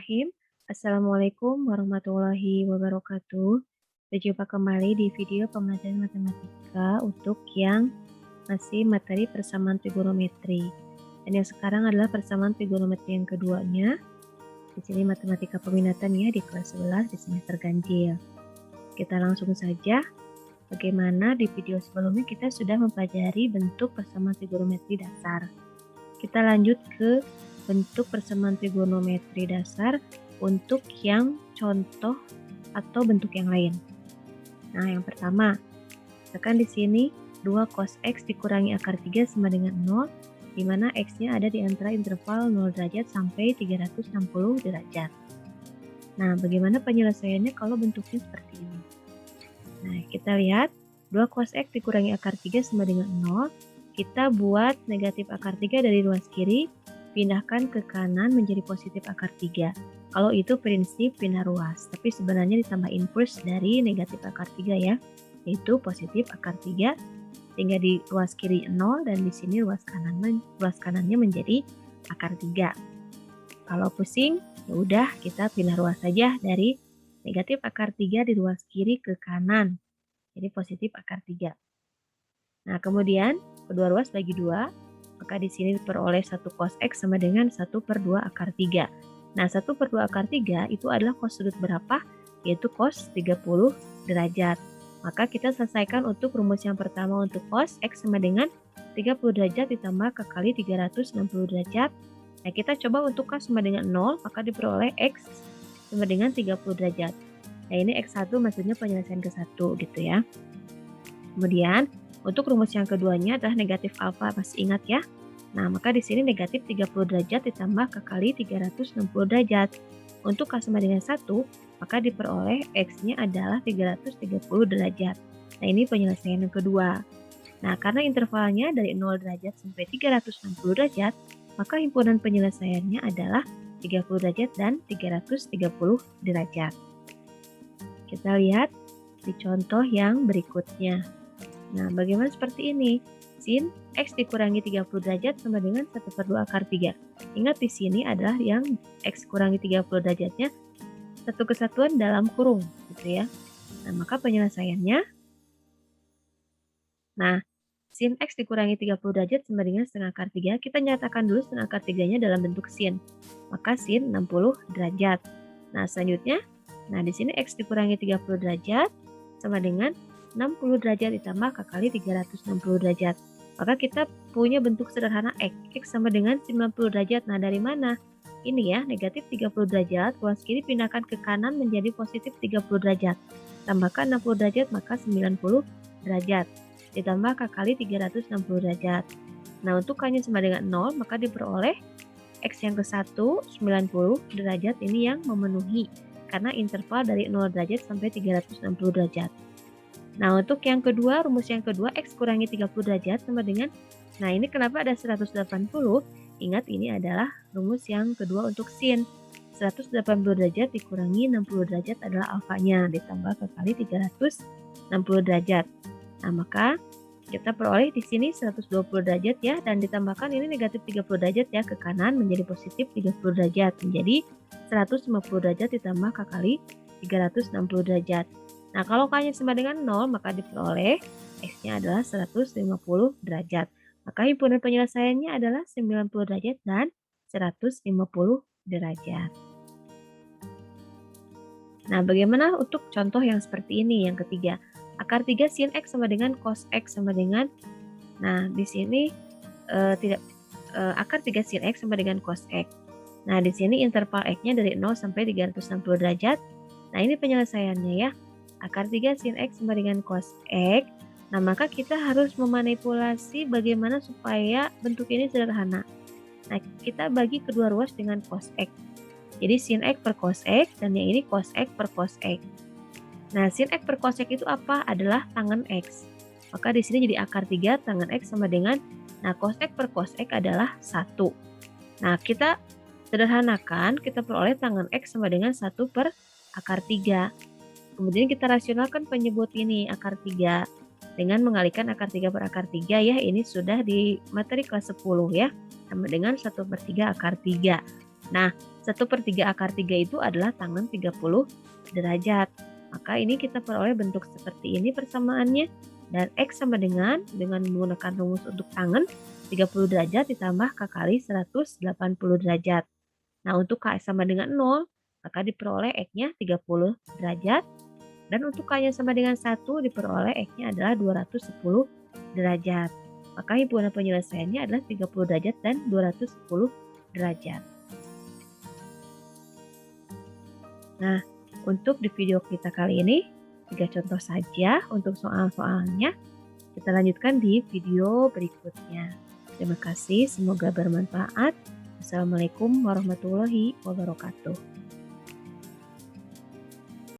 Bismillahirrahmanirrahim. Assalamualaikum warahmatullahi wabarakatuh. Berjumpa kembali di video pembelajaran matematika untuk yang masih materi persamaan trigonometri. Dan yang sekarang adalah persamaan trigonometri yang keduanya. Di sini matematika peminatan ya di kelas 11 di semester ganjil. Kita langsung saja. Bagaimana di video sebelumnya kita sudah mempelajari bentuk persamaan trigonometri dasar. Kita lanjut ke bentuk persamaan trigonometri dasar untuk yang contoh atau bentuk yang lain. Nah, yang pertama, misalkan di sini 2 cos X dikurangi akar 3 sama dengan 0, di mana X-nya ada di antara interval 0 derajat sampai 360 derajat. Nah, bagaimana penyelesaiannya kalau bentuknya seperti ini? Nah, kita lihat 2 cos X dikurangi akar 3 sama dengan 0. Kita buat negatif akar 3 dari ruas kiri, pindahkan ke kanan menjadi positif akar 3. Kalau itu prinsip pindah ruas, tapi sebenarnya ditambah inverse dari negatif akar 3 ya, yaitu positif akar 3, sehingga di ruas kiri 0 dan di sini ruas kanannya menjadi akar 3. Kalau pusing, ya udah kita pindah ruas saja dari negatif akar 3 di ruas kiri ke kanan, jadi positif akar 3. Nah, kemudian kedua ruas bagi 2, maka di sini diperoleh 1 cos X sama dengan 1 per 2 akar 3. Nah, 1 per 2 akar 3 itu adalah cos sudut berapa? Yaitu cos 30 derajat. Maka kita selesaikan untuk rumus yang pertama untuk cos X sama dengan 30 derajat ditambah kali 360 derajat. Nah, kita coba untuk K sama dengan 0, maka diperoleh X sama dengan 30 derajat. Nah, ini X1 maksudnya penyelesaian ke-1 gitu ya. Kemudian, untuk rumus yang keduanya adalah negatif alfa, masih ingat ya? Nah, maka di sini negatif 30 derajat ditambah kali 360 derajat. Untuk K sama dengan 1, maka diperoleh X-nya adalah 330 derajat. Nah, ini penyelesaian yang kedua. Nah, karena intervalnya dari 0 derajat sampai 360 derajat, maka himpunan penyelesaiannya adalah 30 derajat dan 330 derajat. Kita lihat di contoh yang berikutnya. Nah, bagaimana seperti ini? Sin X dikurangi 30 derajat sama dengan 1 per 2 akar 3. Ingat di sini adalah yang X kurangi 30 derajatnya satu kesatuan dalam kurung, gitu ya. Nah, maka penyelesaiannya, nah, sin X dikurangi 30 derajat sama dengan setengah akar 3. Kita nyatakan dulu setengah akar 3-nya dalam bentuk sin. Maka sin 60 derajat. Nah, selanjutnya, nah di sini X dikurangi 30 derajat sama dengan 60 derajat ditambah kali 360 derajat. Maka kita punya bentuk sederhana X. X sama dengan 90 derajat. Nah, dari mana? Ini ya, negatif 30 derajat. Ruas kiri pindahkan ke kanan menjadi positif 30 derajat. Tambahkan 60 derajat, maka 90 derajat. Ditambah kali 360 derajat. Nah, untuk K-nya sama dengan 0, maka diperoleh X yang ke-1, 90 derajat ini yang memenuhi. Karena interval dari 0 derajat sampai 360 derajat. Nah, untuk yang kedua, rumus yang kedua, X kurangi 30 derajat sama dengan, nah ini kenapa ada 180? Ingat ini adalah rumus yang kedua untuk sin. 180 derajat dikurangi 60 derajat adalah alfanya, ditambah kali 360 derajat. Nah, maka kita peroleh di sini 120 derajat ya, dan ditambahkan ini negatif 30 derajat ya ke kanan menjadi positif 30 derajat, menjadi 150 derajat ditambah kali 360 derajat. Nah, kalau K-nya sama dengan 0, maka diperoleh X-nya adalah 150 derajat. Maka himpunan penyelesaiannya adalah 90 derajat dan 150 derajat. Nah, bagaimana untuk contoh yang seperti ini, yang ketiga? Akar 3 sin X sama dengan cos X sama dengan, nah di sini akar 3 sin X sama dengan cos X. Nah, di sini interval X-nya dari 0 sampai 360 derajat. Nah, ini penyelesaiannya ya. Akar 3 sin X sama dengan cos X. Nah, maka kita harus memanipulasi bagaimana supaya bentuk ini sederhana. Nah, kita bagi kedua ruas dengan cos X. Jadi sin X per cos X dan yang ini cos X per cos X. Nah, sin X per cos X itu apa? Adalah tangen X. Maka di sini jadi akar 3 tangen X sama dengan, nah cos X per cos X adalah 1. Nah, kita sederhanakan, kita peroleh tangen X sama dengan 1 per akar 3. Kemudian kita rasionalkan penyebut ini, akar 3. Dengan mengalihkan akar 3 per akar 3 ya, ini sudah di materi kelas 10 ya. Sama dengan 1/3 akar 3. Nah, 1/3 akar 3 itu adalah tangan 30 derajat. Maka ini kita peroleh bentuk seperti ini persamaannya. Dan X sama dengan menggunakan rumus untuk tangan 30 derajat ditambah K kali 180 derajat. Nah, untuk K sama dengan 0, maka diperoleh X-nya 30 derajat. Dan untuk K-nya sama dengan 1, diperoleh X-nya adalah 210 derajat. Maka himpunan penyelesaiannya adalah 30 derajat dan 210 derajat. Nah, untuk di video kita kali ini, 3 contoh saja untuk soal-soalnya. Kita lanjutkan di video berikutnya. Terima kasih, semoga bermanfaat. Assalamualaikum warahmatullahi wabarakatuh.